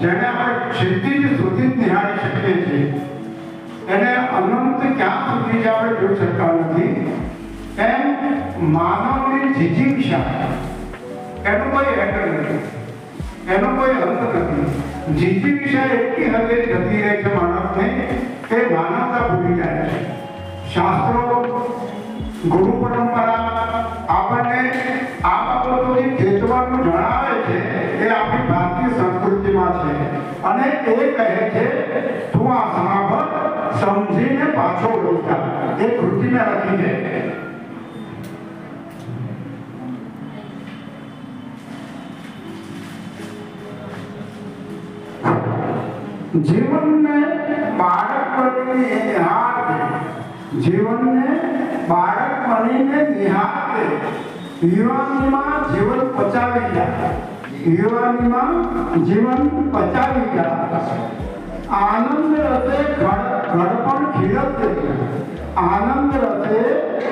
જેને આપણે ક્ષિતિજ સુધી નિહાળી શકીએ છીએ એને અનંત ક્યાં સુધી જ આપણે જોઈ શકતા નથી એમ માનવની જિજ્ઞાસા એનો કોઈ એન્ડ નથી, એનો કોઈ અંત નથી. જિજ્ઞાસા એટલી હદે જતી રહે છે માનવને કે માનવતા ભૂલી જાય છે. શાસ્ત્રો, ગુરુ પરંપરા આપણને આ બાબતોથી ચેતવાનું જણાવે છે એ આપણી ભારતીય સંસ્કૃતિમાં છે. અને એ કહે છે તું આ સાંભળ, સમજીને પાછો વળી જા. એ કૃતિને લખી છે. જીવનને બાળક બનીને નિહાળે, જીવનને બાળક બનીને નિહાળે, યુવાનીમાં જીવન પચાવી જા, યુવાનીમાં જીવન પચાવી જા. આનંદ રસે ઘડપણ ખીલતે, આનંદ રસે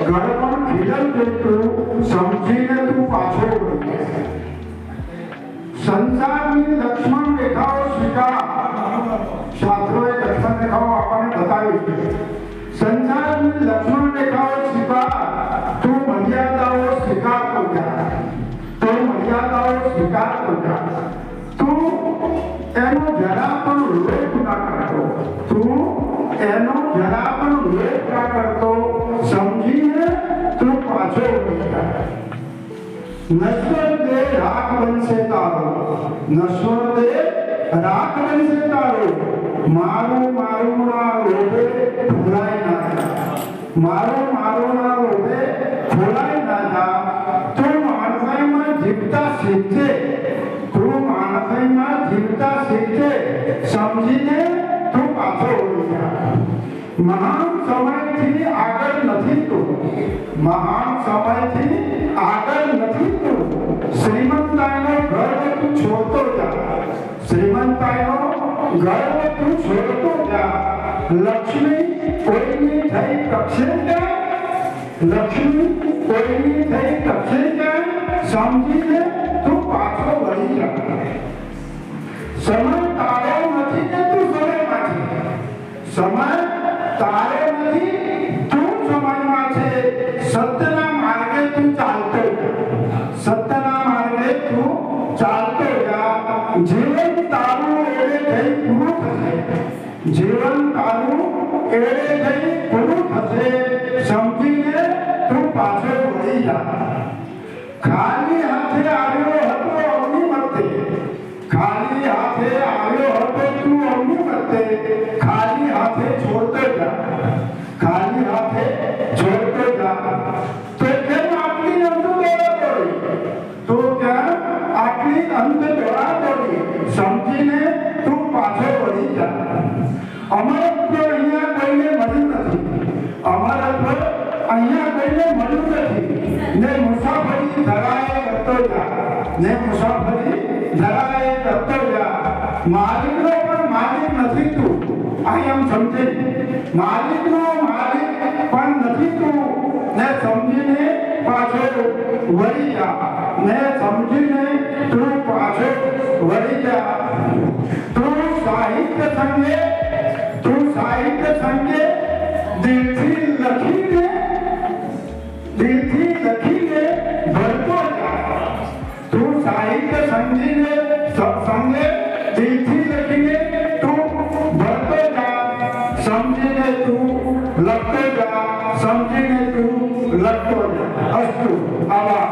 ઘડપણ ખીલતે તું સમજીને તું પાછો વળી જા. સંસારની લક્ષ્મણ રેખાઓ સ્વીકાર, શાસ્ત્રોએ લક્ષ્મણ રેખાઓ આપણને બતાવી છે. સંસારની લક્ષ્મણ રેખાઓ સ્વીકાર, તું મર્યાદાઓ સ્વીકાર કરજા, તું મર્યાદાઓ સ્વીકાર કરજા. તું એનો જરા પણ લોપ ના કરતો, તું એનો જરા પણ લોપ ના કરતો, સમજીને તું પાછો વળી જા. નશ્વર દેહ રાખ બનશે તારો, નશ્વર દેહ રાખ બનશે તારો. મારું મારું ના લોભે ભૂલાય ના જા, મારું મારું ના લોભે ભૂલાય ના જા. તું માણસાઈમાં જીવતા શીખજે, તું માણસાઈમાં જીવતા શીખજે, સમજીને તું પાછો વળી જા. મહાન સમયથી આગળ નથી તું, મહાન સમયથી આગળ નથી તું. શ્રીમંતાઈનો ગર્વ તું છોડતો જા, શ્રીમંતાઈનો ગર્વ તું છોડતો જા. લક્ષ્મી કોઈની થઈ કક્ષે જાય, લક્ષ્મી કોઈની થઈ કક્ષે જાય, સમજીને તું પાછો વળી જા. સમય તારો નથી કે તું સમયમાંથી, સમય તારે નથી તું સમયમાં છે. સત્યના માર્ગે તું ચાલતો જા, સત્યના માર્ગે તું ચાલતો જા. જીવન તારું એળે થઈ પૂરું થશે, જીવન તારું એળે થઈ પૂરું થશે, સમજીને તું પાછો વળી જા. ખાલી હાથે આવ્યો હતો અવની મતે, ખાલી હાથે આવ્યો હતો તું અવની મતે, ખાલી હાથે છોડતો જા, ખાલી હાથે છોડતો જા. તો કેમ આટલી અંત દોડા દોડી, તો કેમ આટલી અંત દોડા દોડી, સમજીને તું પાછો વળી જા. અમરત્વ અહીંયા કોઈને મળ્યું નથી, અમરત્વ અહીંયા કોઈને મળ્યું નથી. ને મુસાફરી ધરાએ કરતો જા, ને મુસાફરી ધરાએ કરતો જા. માલિકનો પણ માલિક નથી તું, અહીં એમ સમજે, માલિકનો માલિક પણ નથી તું. ને સમજીને પાછો વળી જા, ને સમજીને તું પાછો વળી જા. તું સાહિત્ય સંગે, તું સાહિત્ય સંગે દિલથી લખીને, દિલથી લખીને ભરતો જા. તું સાહિત્ય સમજીને સંગે દિલથી લખીને તું ભરતો જા, સમજીને તું લખતો જા, સમજીને તું લખતો જા. અસ્તુ. આભાર.